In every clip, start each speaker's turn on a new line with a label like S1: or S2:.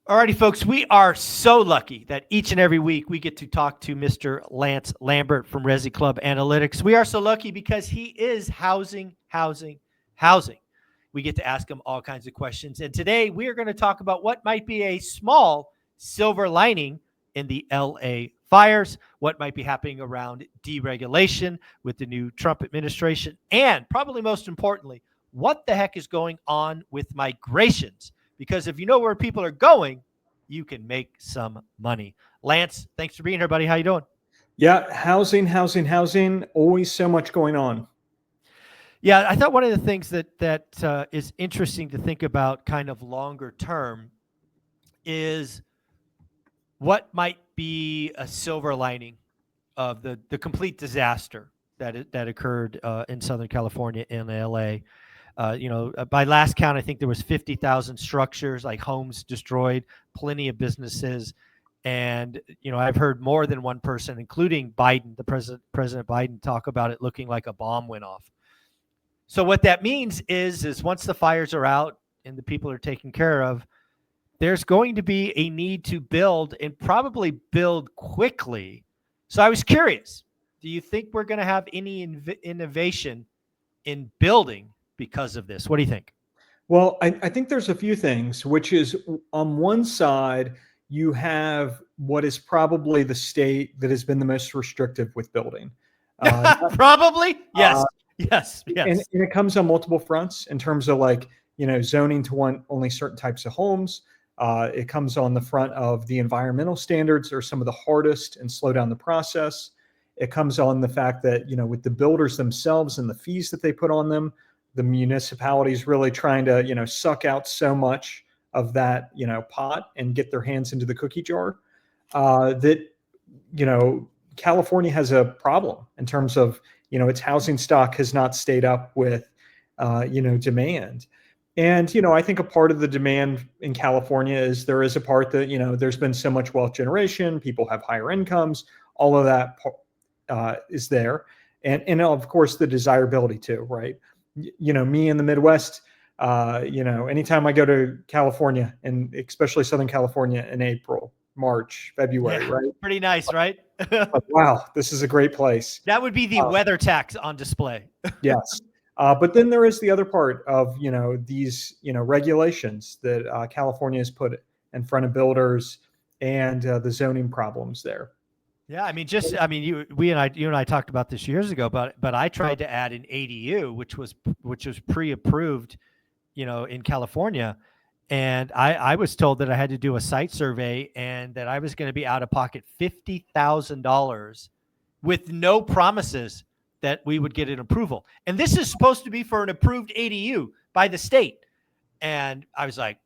S1: Alrighty, folks, we are so lucky that each and every week we get to talk to Mr. Lance Lambert from Resi Club Analytics. We are so lucky because he is housing. We get to ask him all kinds of questions. And today we are going to talk about what might be a small silver lining in the LA fires, what might be happening around deregulation with the new Trump administration, and probably most importantly, what the heck is going on with migrations? Because if you know where people are going, you can make some money. Lance, thanks for being here, buddy. How you doing?
S2: Yeah, housing. Always so much going on.
S1: Yeah, I thought one of the things that is interesting to think about, kind of longer term, is what might be a silver lining of the complete disaster that occurred in Southern California in LA. By last count, I think there was 50,000 structures, like homes destroyed, plenty of businesses. And, I've heard more than one person, including Biden, President Biden, talk about it looking like a bomb went off. So what that means is once the fires are out and the people are taken care of, there's going to be a need to build, and probably build quickly. So I was curious, do you think we're going to have any innovation in building because of this? What do you think?
S2: Well, I think there's a few things, which is on one side, you have what is probably the state that has been the most restrictive with building.
S1: Probably? Yes. Yes.
S2: And it comes on multiple fronts in terms of zoning to want only certain types of homes. It comes on the front of the environmental standards are some of the hardest and slow down the process. It comes on the fact that, with the builders themselves and the fees that they put on them, the municipalities really trying to, suck out so much of that, pot and get their hands into the cookie jar, that, California has a problem in terms of, its housing stock has not stayed up with, demand. And, I think a part of the demand in California is there is a part that, there's been so much wealth generation, people have higher incomes, all of that is there. And of course, the desirability too, right? Me in the Midwest, anytime I go to California, and especially Southern California in April, March, February,
S1: Yeah,
S2: right?
S1: pretty nice, right?
S2: Wow, this is a great place.
S1: That would be the weather tax on display.
S2: Yes. But then there is the other part of, these, regulations that California has put in front of builders, and the zoning problems there.
S1: Yeah, you and I talked about this years ago, but I tried to add an ADU, which was pre-approved, in California, and I was told that I had to do a site survey and that I was going to be out of pocket $50,000 with no promises that we would get an approval. And this is supposed to be for an approved ADU by the state. And I was like,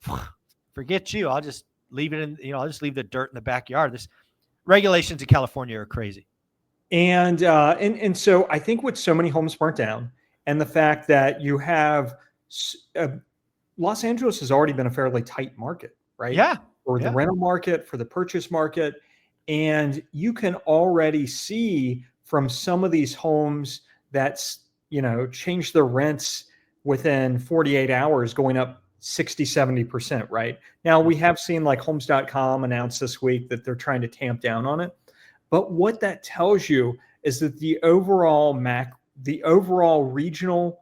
S1: forget you. I'll just leave it in, I'll just leave the dirt in the backyard. This regulations in California are crazy.
S2: And so I think with so many homes burnt down, and the fact that you have Los Angeles has already been a fairly tight market, right?
S1: Yeah.
S2: For the rental market, for the purchase market. And you can already see from some of these homes that's, changed their rents within 48 hours, going up 60, 70%, right? Now we have seen like homes.com announce this week that they're trying to tamp down on it. But what that tells you is that the overall regional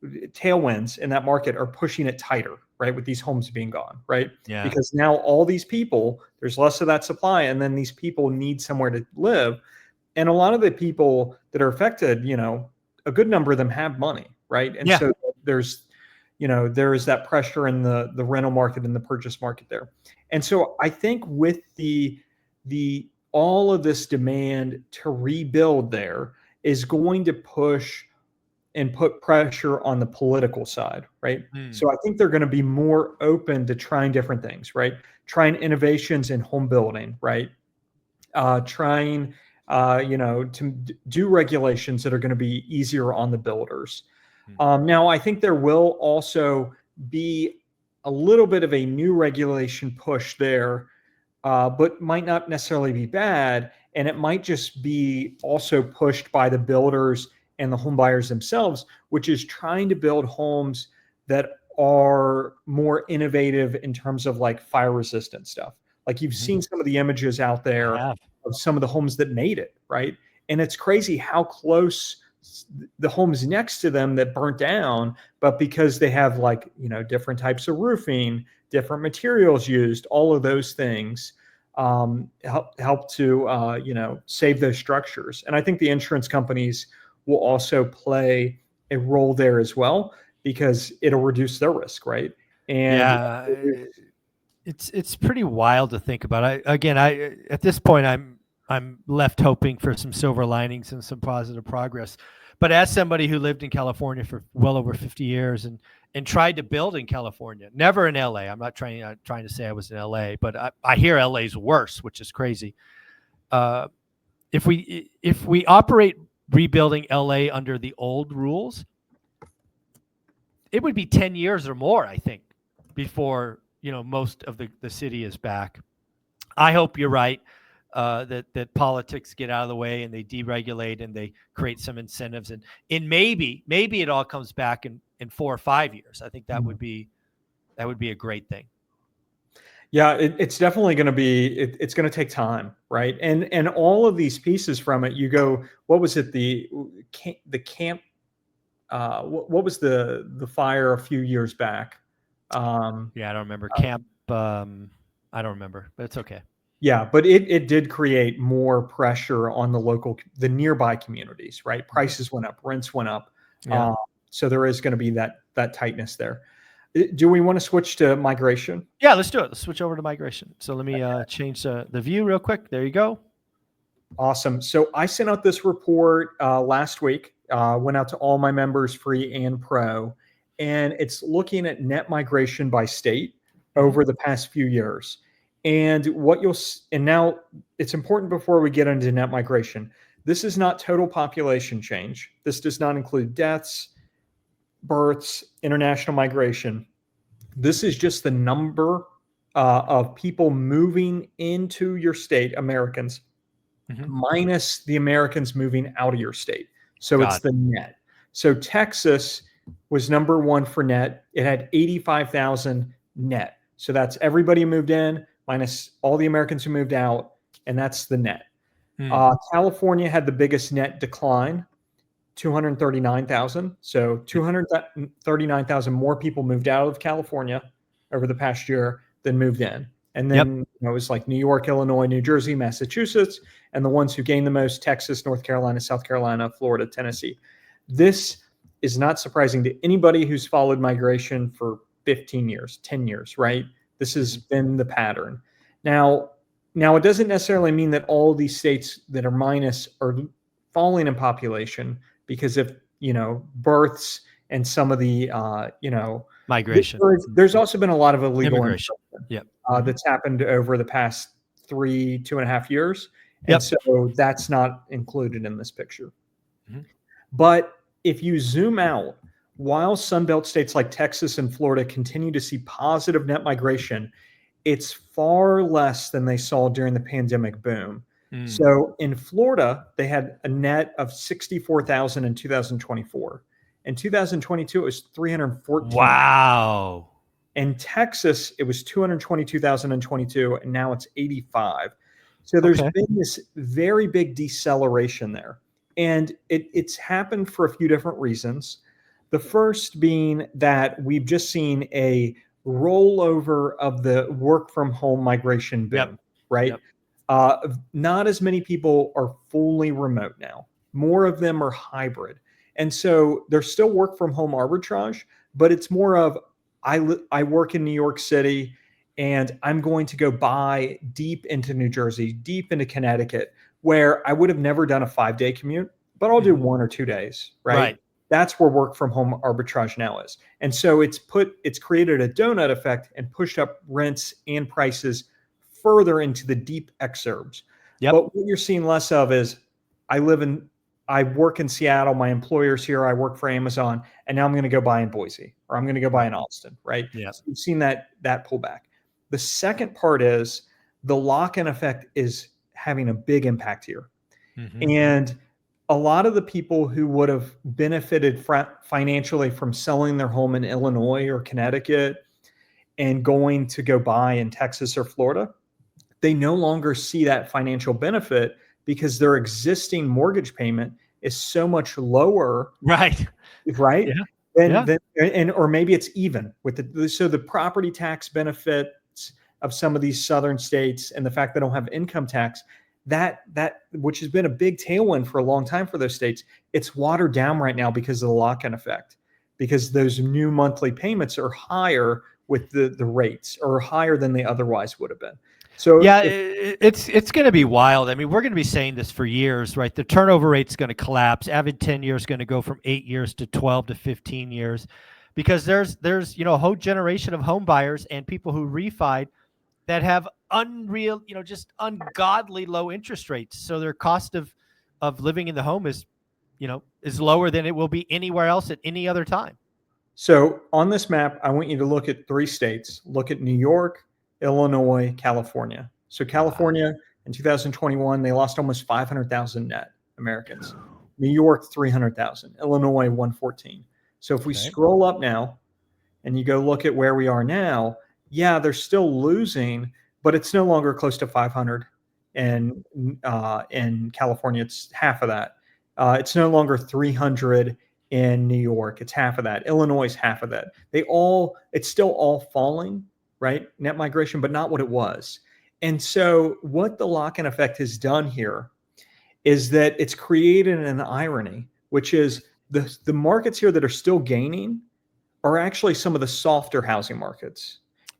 S2: tailwinds in that market are pushing it tighter, right? With these homes being gone, right?
S1: Yeah.
S2: Because now all these people, there's less of that supply, and then these people need somewhere to live. And a lot of the people that are affected, a good number of them have money, right? And so there's, there is that pressure in the rental market and the purchase market there. And so I think with the all of this demand to rebuild there is going to push and put pressure on the political side, right? So I think they're going to be more open to trying different things, right? Trying innovations in home building, right? Trying, to do regulations that are going to be easier on the builders. Now, I think there will also be a little bit of a new regulation push there, but might not necessarily be bad. And it might just be also pushed by the builders and the home buyers themselves, which is trying to build homes that are more innovative in terms of like fire resistant stuff. Like you've seen some of the images out
S1: I
S2: there
S1: have.
S2: of some of the homes that made it, right? And it's crazy how close the homes next to them that burnt down, but because they have like, different types of roofing, different materials used, all of those things help to, save those structures. And I think the insurance companies will also play a role there as well, because it'll reduce their risk, right? And
S1: Yeah, it's pretty wild to think about. I at this point I'm left hoping for some silver linings and some positive progress. But as somebody who lived in California for well over 50 years and tried to build in California, never in LA. I'm not trying to say I was in LA, but I hear LA's worse, which is crazy. Uh, if we operate rebuilding LA under the old rules, it would be 10 years or more, I think, before most of the city is back. I hope you're right, that politics get out of the way and they deregulate and they create some incentives, and maybe it all comes back in 4 or 5 years. I think that would be a great thing.
S2: Yeah, it's definitely going to be. It's going to take time, right? And all of these pieces from it, you go. What was it? The camp. What was the fire a few years back?
S1: Yeah, I don't remember camp. I don't remember, but it's okay.
S2: Yeah, but it did create more pressure on the nearby communities, right? Prices went up, rents went up.
S1: Yeah.
S2: So there is going to be that tightness there. Do we want to switch to migration?
S1: Yeah, let's do it. Let's switch over to migration. So let me change the view real quick. There you go.
S2: Awesome. So I sent out this report last week, went out to all my members, free and pro, and it's looking at net migration by state over the past few years. And now it's important before we get into net migration. This is not total population change. This does not include deaths, births, international migration. This is just the number of people moving into your state, Americans, minus the Americans moving out of your state. So it's the net. So Texas was number one for net. It had 85,000 net. So that's everybody who moved in minus all the Americans who moved out, and that's the net. California had the biggest net decline, 239,000. So 239,000 more people moved out of California over the past year than moved in. And then it was like New York, Illinois, New Jersey, Massachusetts, and the ones who gained the most, Texas, North Carolina, South Carolina, Florida, Tennessee. This is not surprising to anybody who's followed migration for 15 years, 10 years, right? This has been the pattern. Now it doesn't necessarily mean that all of these states that are minus are falling in population, because if, births and some of the,
S1: migration.
S2: There's also been a lot of illegal
S1: immigration.
S2: That's happened over the past 2.5 years. And so that's not included in this picture. But if you zoom out, while Sunbelt states like Texas and Florida continue to see positive net migration, it's far less than they saw during the pandemic boom. So in Florida, they had a net of 64,000 in 2024. In 2022, it was 314.
S1: Wow.
S2: In Texas, it was 222,000 in 22, and now it's 85. So there's been this very big deceleration there. And it's happened for a few different reasons. The first being that we've just seen a rollover of the work from home migration boom, right? Not as many people are fully remote now. More of them are hybrid. And so there's still work from home arbitrage, but it's more of, I work in New York City and I'm going to go buy deep into New Jersey, deep into Connecticut, where I would have never done a 5-day commute, but I'll do 1 or 2 days, right? That's where work from home arbitrage now is. And so it's created a donut effect and pushed up rents and prices further into the deep exurbs. But what you're seeing less of is, I work in Seattle, my employer's here, I work for Amazon, and now I'm going to go buy in Boise, or I'm going to go buy in Austin, right? So you've seen that pullback. The second part is the lock-in effect is having a big impact here. And a lot of the people who would have benefited financially from selling their home in Illinois or Connecticut and going to go buy in Texas or Florida, they no longer see that financial benefit because their existing mortgage payment is so much lower,
S1: Right.
S2: right?
S1: Yeah.
S2: Than,
S1: Yeah.
S2: than and or maybe it's even with so the property tax benefits of some of these southern states and the fact they don't have income tax, that which has been a big tailwind for a long time for those states, it's watered down right now because of the lock-in effect, because those new monthly payments are higher with the rates, or higher than they otherwise would have been. So
S1: Yeah,
S2: if
S1: it's going to be wild. I mean, we're going to be saying this for years, right? The turnover rate's going to collapse. Average 10 years is going to go from 8 years to 12 to 15 years, because there's a whole generation of home buyers and people who refied that have unreal, just ungodly low interest rates. So their cost of living in the home is lower than it will be anywhere else at any other time.
S2: So on this map, I want you to look at 3 states. Look at New York, Illinois, California. So
S1: Wow.
S2: California in 2021, they lost almost 500,000 net Americans. New York, 300,000. Illinois, 114. So if we
S1: Okay.
S2: scroll up now and you go look at where we are now, yeah, they're still losing, but it's no longer close to 500. And in California, it's half of that. It's no longer 300 in New York. It's half of that. Illinois is half of that. It's still all falling, right? Net migration, but not what it was. And so what the lock-in effect has done here is that it's created an irony, which is the markets here that are still gaining are actually some of the softer housing markets.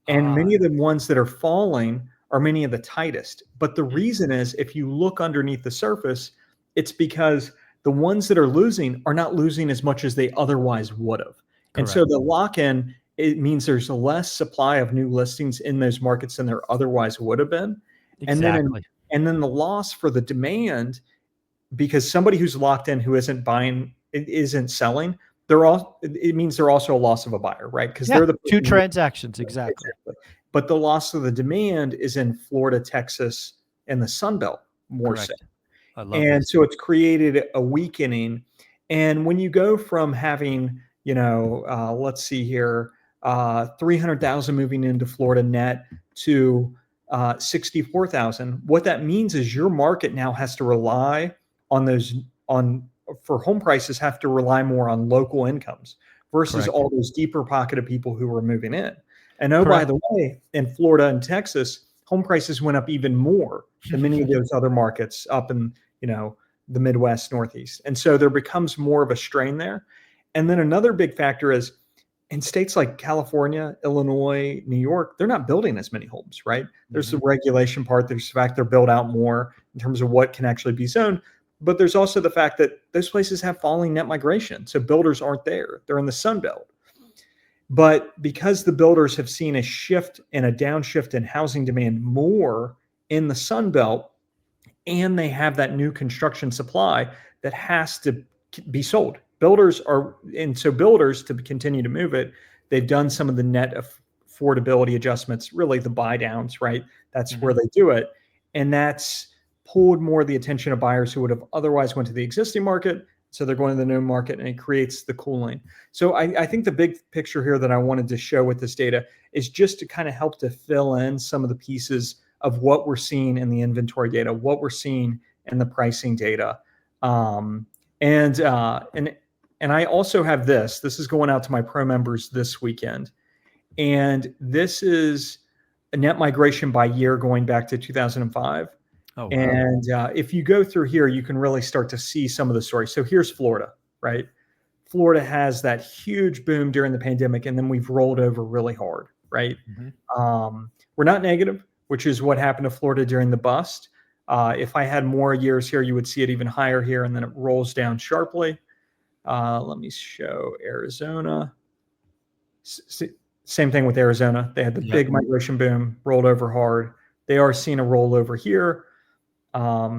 S2: And
S1: Ah.
S2: many of the ones that are falling are many of the tightest. But the reason is, if you look underneath the surface, it's because the ones that are losing are not losing as much as they otherwise would have. And so
S1: Correct.
S2: the lock-in, it means there's a less supply of new listings in those markets than there otherwise would have been. And then
S1: Exactly.
S2: and then the loss for the demand, because somebody who's locked in, who isn't buying, isn't selling, it means they're also a loss of a buyer, right? Because
S1: Yeah.
S2: they're the
S1: Two
S2: person who,
S1: transactions. Exactly.
S2: exactly. But the loss of the demand is in Florida, Texas, and the Sun Belt more so.
S1: Correct. I love
S2: And
S1: this.
S2: so it's created a weakening. And when you go from having, let's see here, 300,000 moving into Florida net to 64,000, what that means is your market now has to rely on for home prices, have to rely more on local incomes versus
S1: Correct.
S2: all those deeper pocket of people who are moving in. And oh, by
S1: Correct.
S2: the way, in Florida and Texas, home prices went up even more than many of those other markets up in, the Midwest, Northeast. And so there becomes more of a strain there. And then another big factor is, in states like California, Illinois, New York, they're not building as many homes, right? There's the regulation part. There's the fact they're built out more in terms of what can actually be zoned. But there's also the fact that those places have falling net migration. So builders aren't there. They're in the Sun Belt. But because the builders have seen a shift and a downshift in housing demand more in the Sun Belt, and they have that new construction supply that has to be sold. Builders, to continue to move it, they've done some of the net affordability adjustments, really the buy downs, right? That's where they do it. And that's pulled more of the attention of buyers who would have otherwise went to the existing market. So they're going to the new market, and it creates the cooling. So I think the big picture here that I wanted to show with this data is just to kind of help to fill in some of the pieces of what we're seeing in the inventory data, what we're seeing in the pricing data. And I also have this. This is going out to my pro members this weekend. And this is a net migration by year going back to 2005.
S1: Oh, wow.
S2: And if you go through here, you can really start to see some of the stories. So here's Florida, right? Florida has that huge boom during the pandemic, and then we've rolled over really hard, right? We're not negative, which is what happened to Florida during the bust. If I had more years here, you would see it even higher here, and then it rolls down sharply. Let me show Arizona. Same thing with Arizona. They had the big migration boom, rolled over hard. They are seeing a rollover here,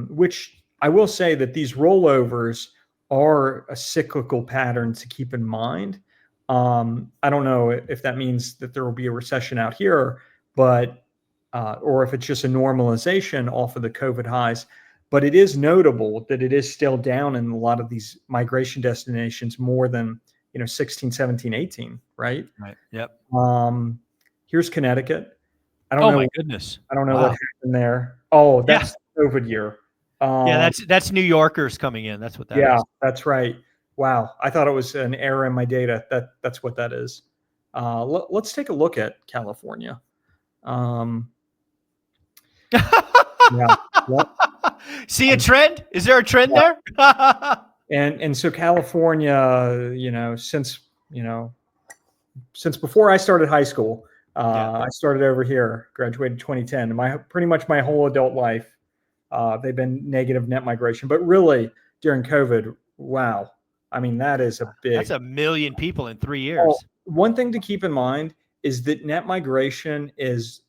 S2: which I will say that these rollovers are a cyclical pattern to keep in mind. I don't know if that means that there will be a recession out here, but or if it's just a normalization off of the COVID highs. but it is notable that it is still down in a lot of these migration destinations more than, 16, 17, 18, right?
S1: Right. Yep.
S2: Here's Connecticut. I don't
S1: Oh
S2: know.
S1: my goodness.
S2: I don't know what
S1: Wow.
S2: happened there. Oh,
S1: Yeah.
S2: that's the COVID year.
S1: Yeah. That's New Yorkers coming in. That's what that
S2: Yeah,
S1: is.
S2: that's right. Wow, I thought it was an error in my data. That's what that is. Let's take a look at California. Um, yeah, yep.
S1: See a trend? Is there a trend
S2: Yeah.
S1: there?
S2: And so California, since before I started high school,
S1: Yeah.
S2: I started over here, graduated 2010. Pretty much my whole adult life, they've been negative net migration. But really, during COVID, wow, I mean that is a
S1: That's
S2: big.
S1: 1 million people in 3
S2: Oh,
S1: years.
S2: one thing to keep in mind is that net migration is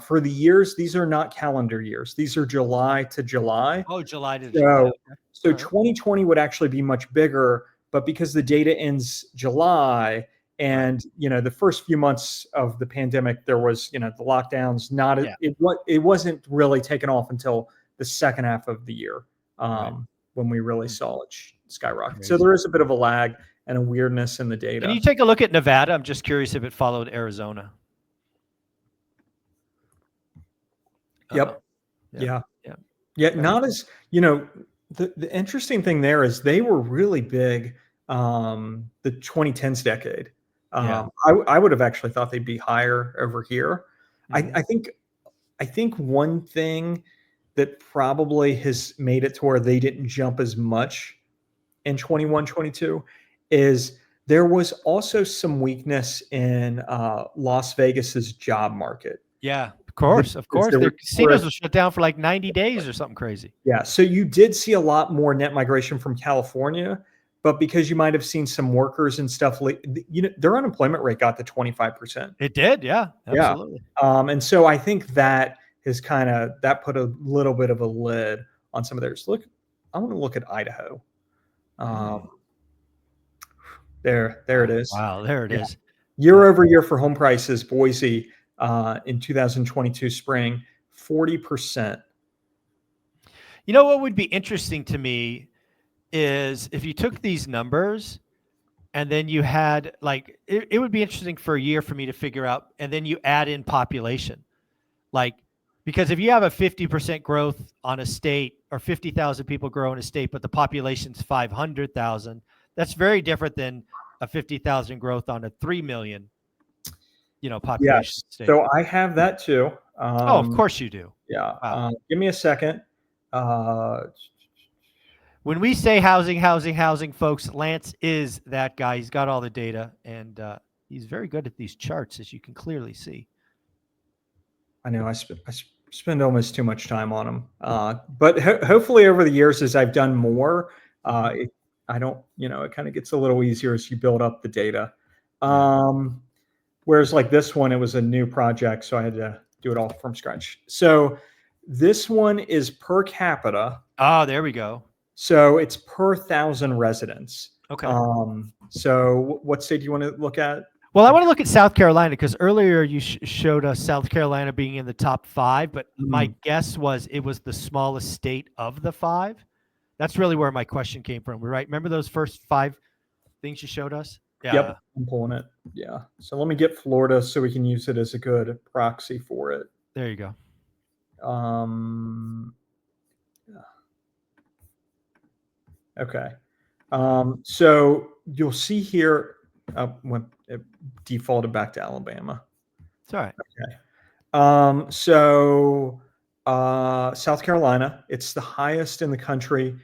S2: for the years. These are not calendar years. These are July to July.
S1: Oh, July to July.
S2: So,
S1: Okay.
S2: so
S1: All right.
S2: 2020 would actually be much bigger, but because the data ends July,
S1: Right.
S2: and the first few months of the pandemic, there was the lockdowns.
S1: Yeah.
S2: It wasn't really taken off until the second half of the year,
S1: Right.
S2: when we really
S1: Hmm.
S2: saw it skyrocket. So
S1: Crazy.
S2: there is a bit of a lag and a weirdness in the
S1: Can you
S2: data.
S1: take a look at Nevada? I'm just curious if it followed Arizona.
S2: Yep.
S1: Yep.
S2: Yeah.
S1: Yep.
S2: Yeah.
S1: Okay.
S2: Not as the interesting thing there is they were really big, the 2010s decade.
S1: Yeah.
S2: I would have actually thought they'd be higher over here.
S1: Mhm.
S2: I think one thing that probably has made it to where they didn't jump as much in 21, 22 is there was also some weakness in Las Vegas's job market.
S1: Yeah. Of course. Of
S2: Because
S1: course.
S2: there
S1: Their
S2: were
S1: casinos
S2: tourists.
S1: will shut down for like 90 days or something crazy.
S2: Yeah, so you did see a lot more net migration from California, but because you might have seen some workers and stuff, their unemployment rate got to 25%.
S1: It did. Yeah.
S2: Yeah,
S1: Absolutely.
S2: and so I think that has that put a little bit of a lid on some of theirs. Look, I want to look at Idaho. Um,
S1: Mm.
S2: there it is.
S1: Wow. There it
S2: Yeah,
S1: is.
S2: year
S1: Yep.
S2: over year for home prices, Boise in 2022 spring, 40%.
S1: You know what would be interesting to me is if you took these numbers and then you had like it would be interesting for a year for me to figure out, and then you add in population. Like, because if you have a 50% growth on a state, or 50,000 people grow in a state, but the population's 500,000, that's very different than a 50,000 growth on a 3 million, population
S2: Yes,
S1: state.
S2: so I have that too.
S1: Oh, of course you do.
S2: Yeah,
S1: Wow.
S2: give me a second. Uh,
S1: When we say housing, housing, housing, folks, Lance is that guy. He's got all the data, and he's very good at these charts, as you can clearly see.
S2: I know I spend almost too much time on them, but hopefully over the years as I've done more, I don't, it kind of gets a little easier as you build up the data.
S1: Yeah.
S2: Whereas like this one, it was a new project, so I had to do it all from scratch. So this one is per capita.
S1: Oh, there we go.
S2: So it's per 1,000 residents.
S1: Okay.
S2: So what state do you want to look at?
S1: Well, I want to look at South Carolina because earlier you showed us South Carolina being in the top 5, but my guess was it was the smallest state of the 5. That's really where my question came from, right? Remember those first 5 things you showed us? Yeah.
S2: Yep, I'm pulling it. Yeah. So let me get Florida so we can use it as a good proxy for it.
S1: There you go.
S2: Okay. So you'll see here when it defaulted back to Alabama.
S1: It's all right.
S2: Okay. So South Carolina, it's the highest in the country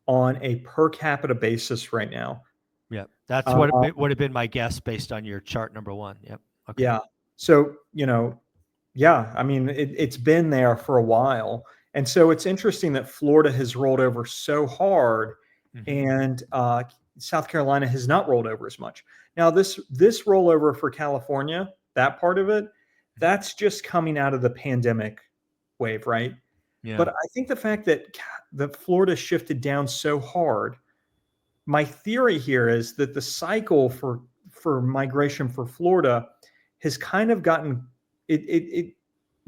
S2: on a per capita basis right now.
S1: Yep. That's what it would have been my guess based on your chart number 1. Yep. Okay.
S2: Yeah. So, yeah, I mean, it's been there for a while. And so it's interesting that Florida has rolled over so hard, and South Carolina has not rolled over as much. Now, this rollover for California, that part of it, that's just coming out of the pandemic wave, right?
S1: Yeah.
S2: But I think the fact that Florida shifted down so hard, my theory here is that the cycle for migration for Florida has kind of gotten it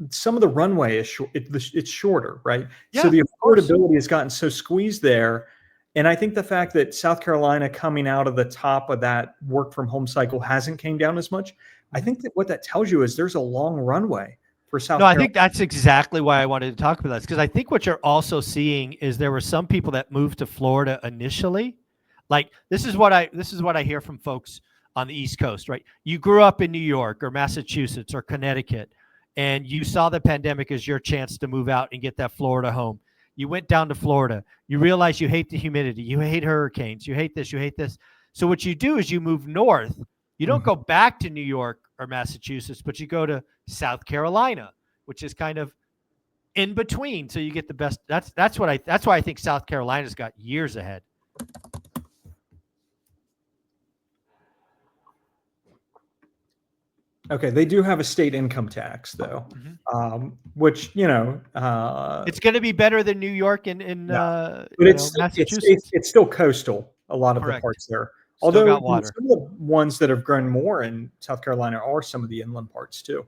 S2: some of the runway is short. It's shorter, right?
S1: Yeah,
S2: so the
S1: of course.
S2: affordability has gotten so squeezed there. And I think the fact that South Carolina coming out of the top of that work from home cycle hasn't came down as much. I think that what that tells you is there's a long runway for
S1: No,
S2: South
S1: I
S2: Carolina.
S1: think that's exactly why I wanted to talk about this, because I think what you're also seeing is there were some people that moved to Florida initially. Like this is what I hear from folks on the East Coast, right? You grew up in New York or Massachusetts or Connecticut, and you saw the pandemic as your chance to move out and get that Florida home. You went down to Florida. You realize you hate the humidity, you hate hurricanes, you hate this, you hate this. So what you do is you move north. You don't
S2: Mhm.
S1: go back to New York or Massachusetts, but you go to South Carolina, which is kind of in between. So you get the best. That's why I think South Carolina's got years ahead.
S2: Okay, they do have a state income tax though, which
S1: It's going to be better than New York and in
S2: yeah, but
S1: Massachusetts.
S2: it's still coastal. A lot of the
S1: Correct.
S2: parts there,
S1: Still
S2: although
S1: got water.
S2: some of the ones that have grown more in South Carolina are some of the inland parts too.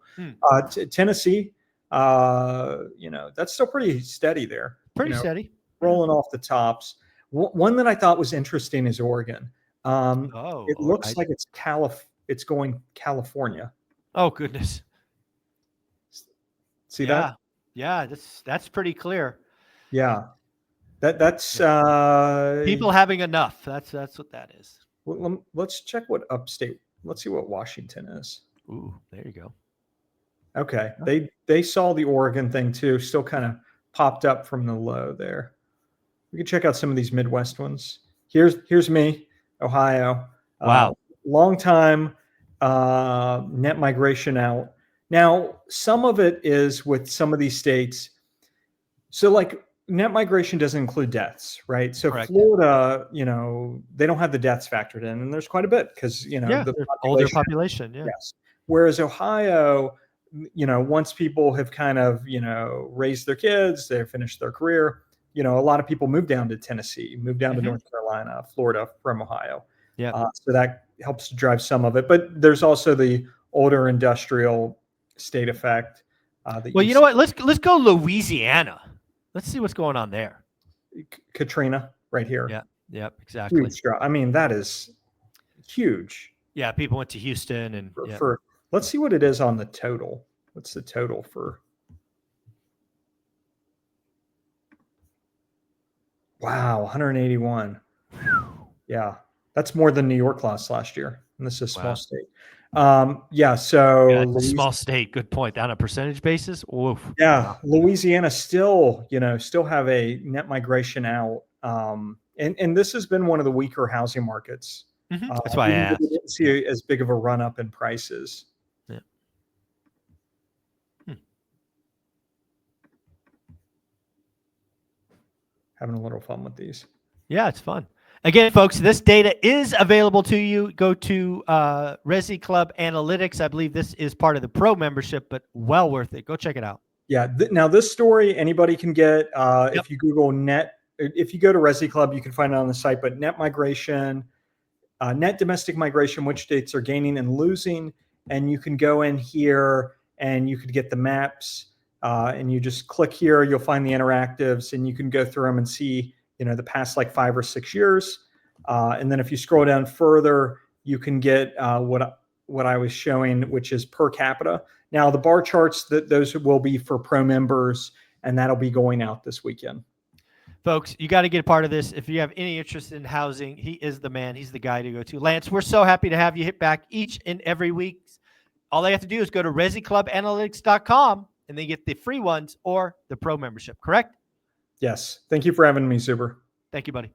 S2: Tennessee, that's still pretty steady there.
S1: Pretty steady.
S2: Rolling off the tops. One that I thought was interesting is Oregon.
S1: Oh,
S2: It looks like it's going California.
S1: Oh goodness.
S2: See
S1: Yeah.
S2: that?
S1: Yeah. That's pretty clear.
S2: Yeah. That's
S1: People having enough. That's what that is.
S2: let's check what upstate. Let's see what Washington is.
S1: Ooh, there you go.
S2: Okay. They saw the Oregon thing too, still kind of popped up from the low there. We can check out some of these Midwest ones. Here's me, Ohio.
S1: Wow.
S2: Long time net migration out. Now, some of it is with some of these states. So like net migration doesn't include deaths, right? So
S1: Correct.
S2: Florida, they don't have the deaths factored in, and there's quite a bit because the
S1: older population. Yeah.
S2: Yes. Whereas Ohio, once people have kind of raised their kids, they've finished their career, a lot of people move down to Tennessee, move down to North Carolina, Florida from Ohio.
S1: Yeah.
S2: So that helps to drive some of it, but there's also the older industrial state effect.
S1: Well, you know what? Let's go Louisiana. Let's see what's going on there.
S2: Katrina right here.
S1: Yeah. Yep. Exactly.
S2: Huge drop. I mean, that is huge.
S1: Yeah. People went to Houston and
S2: let's see what it is on the total. What's the total for? Wow, 181. Yeah, that's more than New York lost last year, and this is a small state. So
S1: small state. Good point. On a percentage basis, oof.
S2: Yeah, Louisiana still have a net migration out, and this has been one of the weaker housing markets.
S1: That's why I asked.
S2: We didn't see as big of a run up in prices.
S1: Yeah.
S2: Having a little fun with these.
S1: Yeah, it's fun. Again, folks, this data is available to you. Go to Resi Club Analytics. I believe this is part of the Pro membership, but well worth it. Go check it out.
S2: Yeah. Now, this story anybody can get if you Google if you go to Resi Club, you can find it on the site. But net migration, net domestic migration, which states are gaining and losing, and you can go in here and you could get the maps. And you just click here, you'll find the interactives, and you can go through them and see, the past like 5 or 6 years. And then if you scroll down further, you can get what I was showing, which is per capita. Now the bar charts, those will be for Pro members, and that'll be going out this weekend.
S1: Folks, you got to get a part of this. If you have any interest in housing, he is the man. He's the guy to go to. Lance, we're so happy to have you hit back each and every week. All they have to do is go to ResiClubAnalytics.com. and they get the free ones or the Pro membership, correct?
S2: Yes. Thank you for having me, Zuber.
S1: Thank you, buddy.